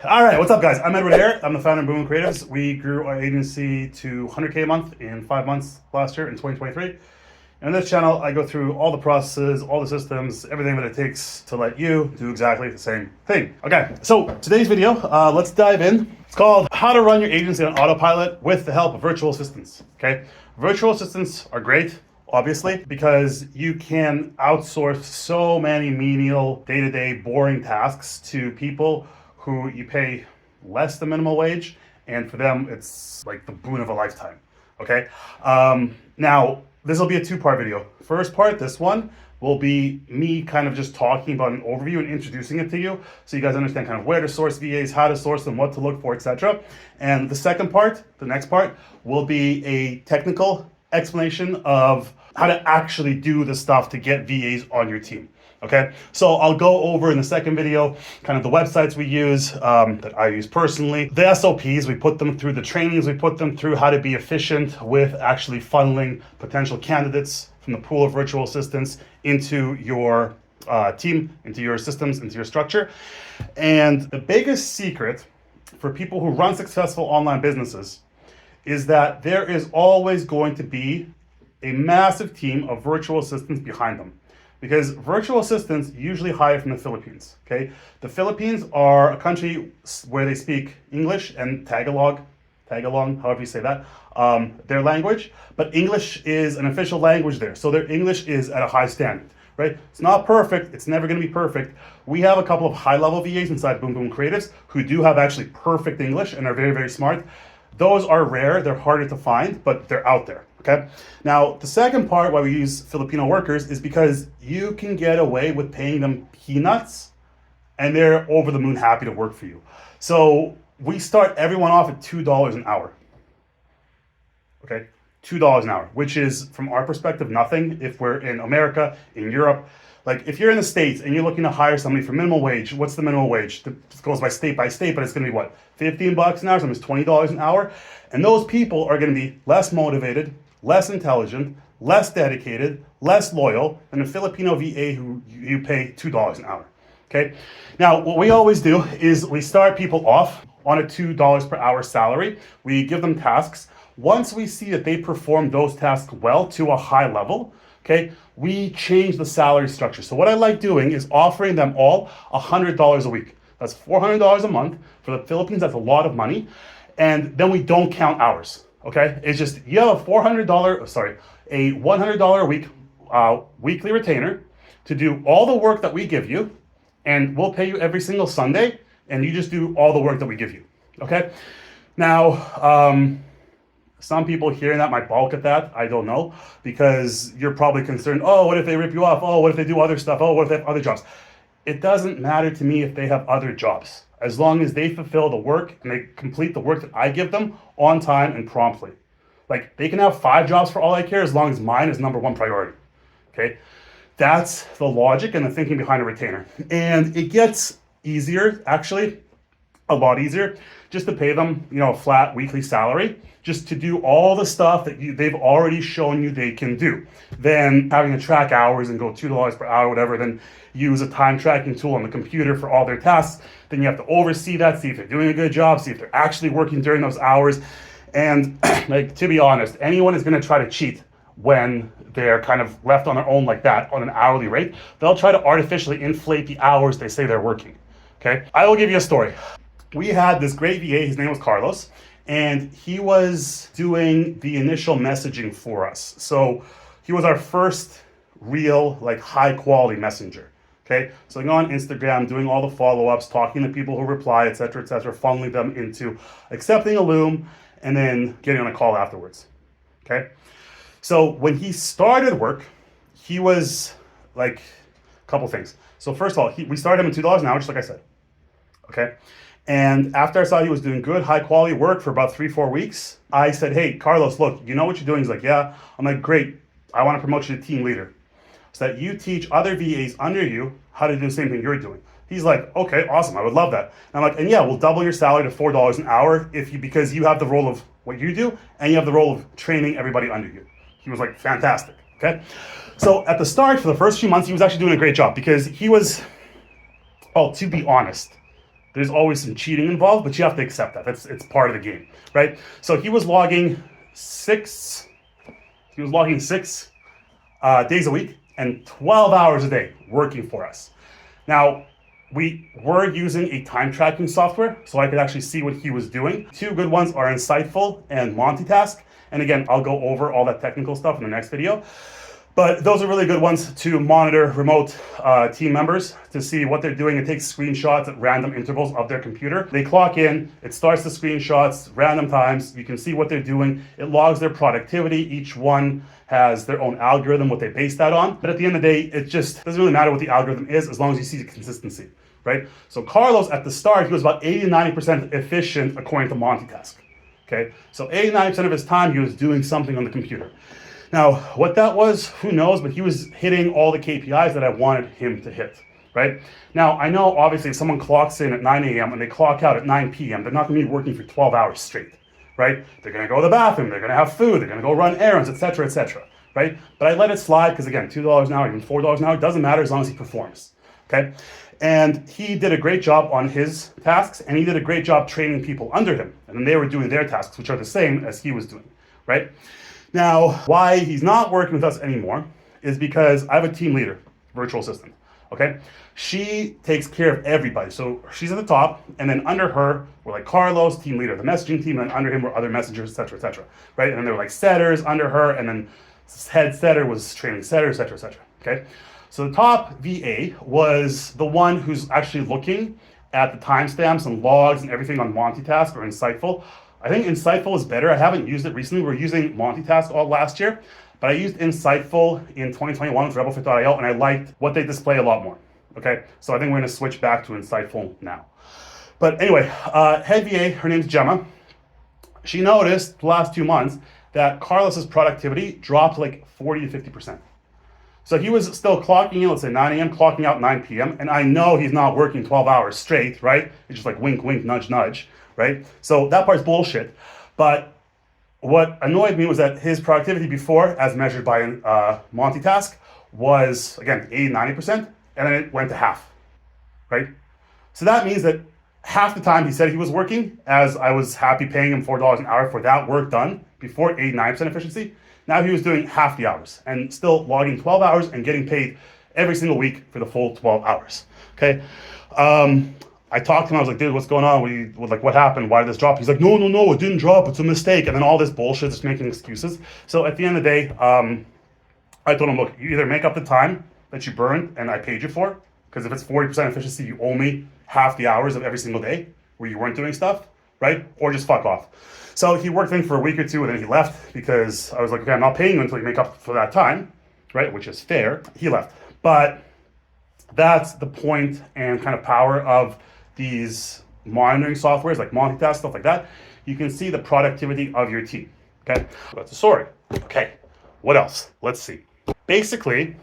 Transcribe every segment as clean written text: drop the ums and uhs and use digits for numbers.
All right, what's up, guys? I'm Edward Ayer. I'm the founder of Boom Creatives. We grew our agency to 100K a month in 5 months last year in 2023. And on this channel, I go through all the processes, all the systems, everything that it takes to let you do exactly the same thing. Okay, so today's video, let's dive in. It's called How to Run Your Agency on Autopilot with the Help of Virtual Assistants. Okay, virtual assistants are great, obviously, because you can outsource so many menial, day-to-day, boring tasks to people who you pay less than minimum wage, and for them, it's like the boon of a lifetime, okay? Now, this will be a two-part video. First part, this one, will be me kind of just talking about an overview and introducing it to you, so you guys understand kind of where to source VAs, how to source them, what to look for, etc. And the second part, the next part, will be a technical explanation of how to actually do the stuff to get VAs on your team. Okay, so I'll go over in the second video kind of the websites we use, that I use personally, the SOPs, we put them through, the trainings we put them through, how to be efficient with actually funneling potential candidates from the pool of virtual assistants into your team, into your systems, into your structure. And the biggest secret for people who run successful online businesses is that there is always going to be a massive team of virtual assistants behind them. Because virtual assistants usually hire from the Philippines, okay? The Philippines are a country where they speak English and Tagalog, however you say that, their language, but English is an official language there. So their English is at a high standard, right? It's not perfect, it's never gonna be perfect. We have a couple of high-level VAs inside Boom Boom Creatives who do have actually perfect English and are very, very smart. Those are rare, they're harder to find, but they're out there, okay? Now, the second part why we use Filipino workers is because you can get away with paying them peanuts and they're over the moon happy to work for you. So we start everyone off at $2 an hour, okay? $2 an hour, which is, from our perspective, nothing. If we're in America, in Europe, like if you're in the States and you're looking to hire somebody for minimum wage, what's the minimum wage? It goes by state, but it's gonna be what? $15 an hour, sometimes $20 an hour. And those people are gonna be less motivated, less intelligent, less dedicated, less loyal than a Filipino VA who you pay $2 an hour, okay? Now, what we always do is we start people off on a $2 per hour salary. We give them tasks. Once we see that they perform those tasks well to a high level, okay, we change the salary structure. So what I like doing is offering them all $100 a week. That's $400 a month. For the Philippines, that's a lot of money. And then we don't count hours, okay? It's just, you have a a $100 a week weekly retainer to do all the work that we give you, and we'll pay you every single Sunday, and you just do all the work that we give you, okay? Now, some people hearing that might balk at that. I don't know, because you're probably concerned, oh, what if they rip you off? Oh, what if they do other stuff? Oh, what if they have other jobs? It doesn't matter to me if they have other jobs, as long as they fulfill the work and they complete the work that I give them on time and promptly. Like, they can have 5 jobs for all I care, as long as mine is number one priority, okay? That's the logic and the thinking behind a retainer. And it gets easier, actually, a lot easier, just to pay them, a flat weekly salary, just to do all the stuff that they've already shown you they can do. Then having to track hours and go $2 per hour, whatever, then use a time tracking tool on the computer for all their tasks. Then you have to oversee that, see if they're doing a good job, see if they're actually working during those hours. And like, to be honest, anyone is gonna try to cheat when they're kind of left on their own like that on an hourly rate. They'll try to artificially inflate the hours they say they're working, okay? I will give you a story. We had this great VA, his name was Carlos, and he was doing the initial messaging for us. So he was our first real, like, high quality messenger, okay? So going on Instagram, doing all the follow-ups, talking to people who reply, et cetera, funneling them into accepting a Loom, and then getting on a call afterwards, okay? So when he started work, he was like, a couple things. So first of all, we started him at $2 an hour, just like I said, okay? And after I saw he was doing good, high quality work for about 3-4 weeks, I said, hey, Carlos, look, you know what you're doing? He's like, yeah. I'm like, great. I want to promote you to team leader so that you teach other VAs under you how to do the same thing you're doing. He's like, okay, awesome. I would love that. And I'm like, and yeah, we'll double your salary to $4 an hour because you have the role of what you do and you have the role of training everybody under you. He was like, fantastic. Okay. So at the start, for the first few months, he was actually doing a great job because he was, oh, to be honest, There's always some cheating involved, but you have to accept that. It's part of the game, right? So he was logging six days a week and 12 hours a day working for us. Now, we were using a time tracking software, so I could actually see what he was doing. Two good ones are Insightful and Multitask. And again, I'll go over all that technical stuff in the next video. But those are really good ones to monitor remote team members to see what they're doing. It takes screenshots at random intervals of their computer. They clock in, it starts the screenshots, random times. You can see what they're doing. It logs their productivity. Each one has their own algorithm, what they base that on. But at the end of the day, it just doesn't really matter what the algorithm is as long as you see the consistency, right? So Carlos, at the start, he was about 80 to 90% efficient according to Multitask, okay? So 80 to 90% of his time, he was doing something on the computer. Now, what that was, who knows, but he was hitting all the KPIs that I wanted him to hit, right? Now, I know obviously if someone clocks in at 9 a.m. and they clock out at 9 p.m., they're not gonna be working for 12 hours straight, right? They're gonna go to the bathroom, they're gonna have food, they're gonna go run errands, etc., right? But I let it slide because again, $2 an hour, even $4 an hour, it doesn't matter as long as he performs, okay? And he did a great job on his tasks, and he did a great job training people under him. And then they were doing their tasks, which are the same as he was doing, right? Now, why he's not working with us anymore is because I have a team leader, virtual assistant, okay? She takes care of everybody. So she's at the top, and then under her were like Carlos, team leader of the messaging team, and under him were other messengers, etc., right? And then there were like setters under her, and then head setter was training setter, etc., okay? So the top VA was the one who's actually looking at the timestamps and logs and everything on Multitask or Insightful. I think Insightful is better. I haven't used it recently. We were using Multitask all last year, but I used Insightful in 2021 with rebelfit.io, and I liked what they display a lot more, okay? So I think we're gonna switch back to Insightful now. But anyway, head VA, her name's Gemma. She noticed the last 2 months that Carlos's productivity dropped like 40 to 50%. So he was still clocking in, let's say 9 a.m., clocking out 9 p.m., and I know he's not working 12 hours straight, right? It's just like wink, wink, nudge, nudge, right? So that part's bullshit. But what annoyed me was that his productivity before, as measured by Multitask, was, again, 80, 90%, and then it went to half, right? So that means that half the time he said he was working, as I was happy paying him $4 an hour for that work done before 89% efficiency, now he was doing half the hours and still logging 12 hours and getting paid every single week for the full 12 hours, okay? I talked to him, I was like, dude, what's going on? What happened? Why did this drop? He's like, no, it didn't drop, it's a mistake. And then all this bullshit, just making excuses. So at the end of the day, I told him, look, you either make up the time that you burned and I paid you for, because if it's 40% efficiency, you owe me half the hours of every single day where you weren't doing stuff, right? Or just fuck off. So he worked in for a week or two and then he left because I was like, okay, I'm not paying you until you make up for that time, right? Which is fair. He left. But that's the point and kind of power of these monitoring softwares like Multitask, stuff like that. You can see the productivity of your team, okay? That's a story. Okay, what else? Let's see. Basically,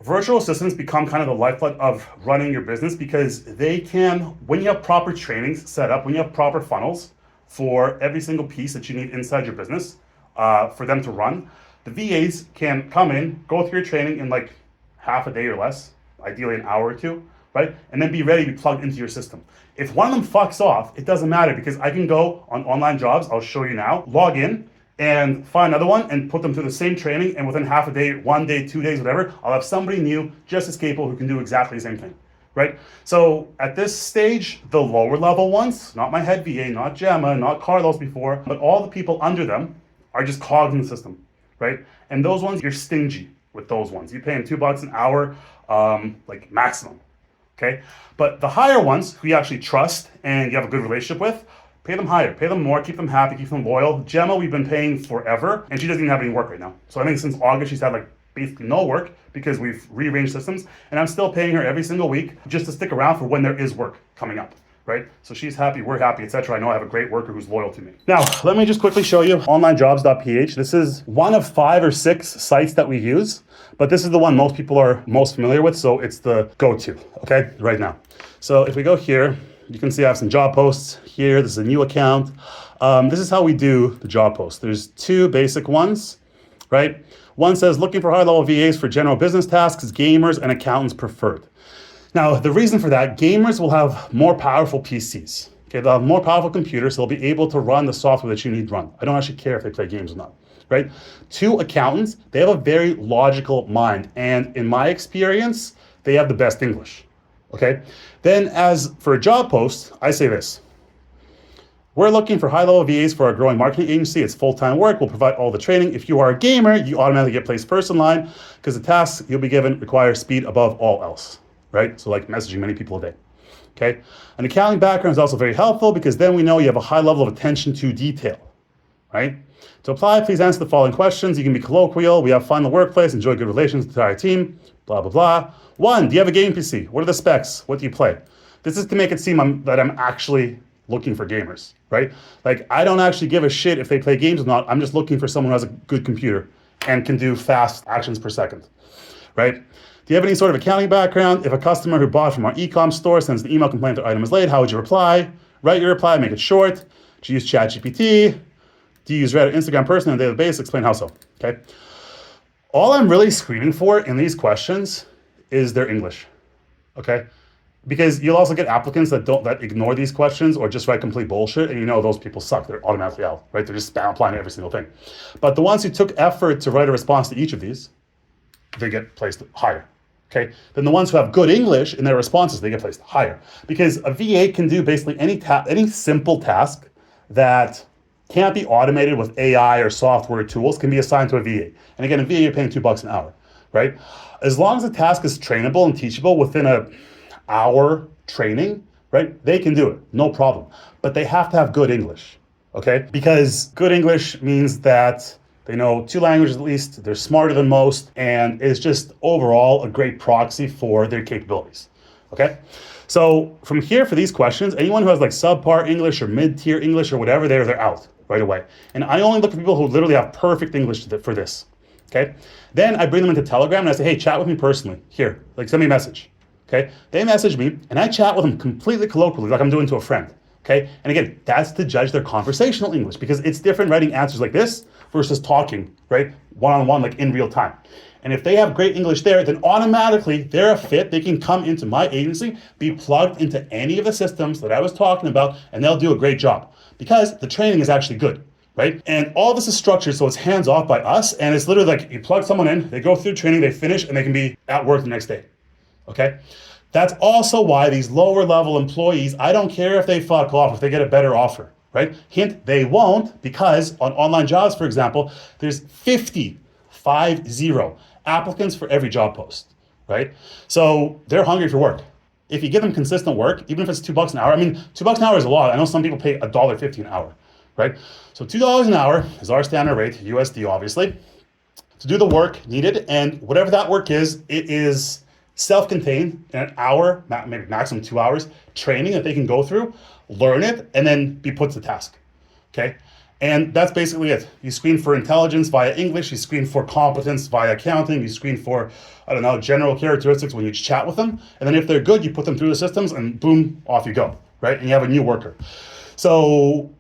virtual assistants become kind of the lifeblood of running your business because they can, when you have proper trainings set up, when you have proper funnels for every single piece that you need inside your business for them to run, the VAs can come in, go through your training in like half a day or less, ideally an hour or two, right? And then be ready to be plugged into your system. If one of them fucks off, it doesn't matter because I can go on online jobs, I'll show you now, log in and find another one and put them through the same training, and within half a day, 1 day, 2 days, whatever, I'll have somebody new, just as capable, who can do exactly the same thing, right? So at this stage, the lower level ones, not my head VA, not Gemma, not Carlos before, but all the people under them are just cogs in the system, right? And those ones, you're stingy with those ones. You pay them $2 an hour, like maximum. Okay, but the higher ones who you actually trust and you have a good relationship with, pay them higher, pay them more, keep them happy, keep them loyal. Gemma, we've been paying forever, and she doesn't even have any work right now. So I think since August, she's had like basically no work because we've rearranged systems, and I'm still paying her every single week just to stick around for when there is work coming up, right? So she's happy, we're happy, etc. I know I have a great worker who's loyal to me. Now, let me just quickly show you onlinejobs.ph. This is one of 5 or 6 sites that we use, but this is the one most people are most familiar with, so it's the go-to, okay, right now. So if we go here, you can see I have some job posts here. This is a new account. This is how we do the job posts. There's 2 basic ones, right? One says looking for high-level VAs for general business tasks, gamers, and accountants preferred. Now, the reason for that, gamers will have more powerful PCs. Okay, they'll have more powerful computers, so they'll be able to run the software that you need run. I don't actually care if they play games or not, right? Two accountants, they have a very logical mind, and in my experience, they have the best English, okay? Then as for a job post, I say this. We're looking for high-level VAs for our growing marketing agency. It's full-time work. We'll provide all the training. If you are a gamer, you automatically get placed first in line because the tasks you'll be given require speed above all else, right? So like messaging many people a day, okay? An accounting background is also very helpful because then we know you have a high level of attention to detail, right? To apply, please answer the following questions. You can be colloquial. We have fun in the workplace. Enjoy good relations with the entire team, blah, blah, blah. 1, do you have a gaming PC? What are the specs? What do you play? This is to make it seem that I'm actually looking for gamers, right? Like, I don't actually give a shit if they play games or not. I'm just looking for someone who has a good computer and can do fast actions per second, right? Do you have any sort of accounting background? If a customer who bought from our e-com store sends an email complaint their item is late, how would you reply? Write your reply, make it short. Do you use ChatGPT? Do you use Reddit, Instagram personally on a daily basis? Explain how so, okay? All I'm really screening for in these questions is their English, okay? Because you'll also get applicants that ignore these questions or just write complete bullshit, and you know those people suck. They're automatically out, right? They're just spam applying every single thing. But the ones who took effort to write a response to each of these, they get placed higher, okay? Then the ones who have good English in their responses, they get placed higher. Because a VA can do basically any simple task that can't be automated with AI or software tools can be assigned to a VA. And again, a VA, you're paying $2 an hour, right? As long as the task is trainable and teachable within an hour training, right? They can do it, no problem. But they have to have good English, okay? Because good English means that they know 2 languages at least, they're smarter than most, and it's just overall a great proxy for their capabilities, okay? So from here for these questions, anyone who has like subpar English or mid-tier English or whatever, they're out right away. And I only look for people who literally have perfect English for this, okay? Then I bring them into Telegram and I say, hey, chat with me personally. Here, like send me a message, okay? They message me and I chat with them completely colloquially like I'm doing to a friend, okay? And again, that's to judge their conversational English because it's different writing answers like this versus talking, right? One-on-one, like in real time. And if they have great English there, then automatically they're a fit. They can come into my agency, be plugged into any of the systems that I was talking about, and they'll do a great job because the training is actually good, right? And all this is structured so it's hands off by us, and it's literally like you plug someone in, they go through training, they finish, and they can be at work the next day, okay? That's also why these lower level employees, I don't care if they fuck off, if they get a better offer, right? Hint, they won't, because on online jobs, for example, there's 50 applicants for every job post, right? So they're hungry for work. If you give them consistent work, even if it's $2 an hour, I mean, $2 an hour is a lot. I know some people pay $1.50 an hour, right? So $2 an hour is our standard rate, USD obviously, to do the work needed. And whatever that work is, it is self-contained in an hour, maybe maximum 2 hours, training that they can go through, learn it, and then be put to task, okay? And that's basically it. You screen for intelligence via English, you screen for competence via accounting, you screen for, I don't know, general characteristics when you chat with them. And then if they're good, you put them through the systems and boom, off you go, right? And you have a new worker. So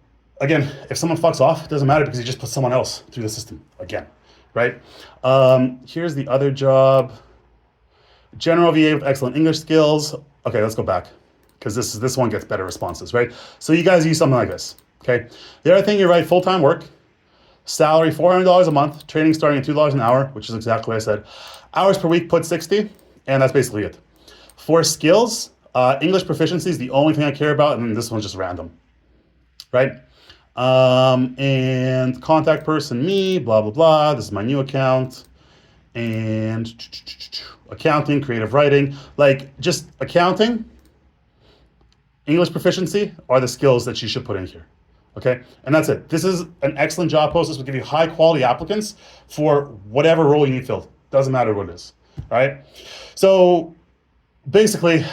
again, if someone fucks off, it doesn't matter because you just put someone else through the system again, right? Here's the other job. General VA with excellent English skills. Okay, let's go back because this one gets better responses, right? So you guys use something like this. Okay. The other thing, you write full-time work, salary $400 a month, training starting at $2 an hour, which is exactly what I said. Hours per week, put 60, and that's basically it. For skills, English proficiency is the only thing I care about, and this one's just random, right? And contact person, me, blah, blah, blah. This is my new account. And accounting, creative writing, like just accounting, English proficiency are the skills that you should put in here. Okay, and that's it. This is an excellent job post. This will give you high quality applicants for whatever role you need filled. Doesn't matter what it is, all right? So basically,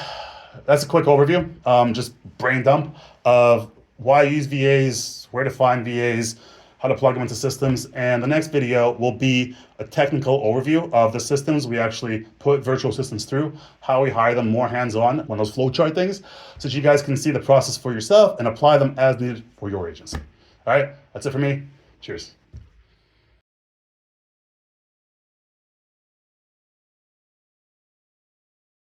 that's a quick overview, just brain dump of why I use VAs, where to find VAs, how to plug them into systems. And the next video will be a technical overview of the systems we actually put virtual assistants through, how we hire them more hands-on, one of those flowchart things, so that you guys can see the process for yourself and apply them as needed for your agency. All right, that's it for me. Cheers.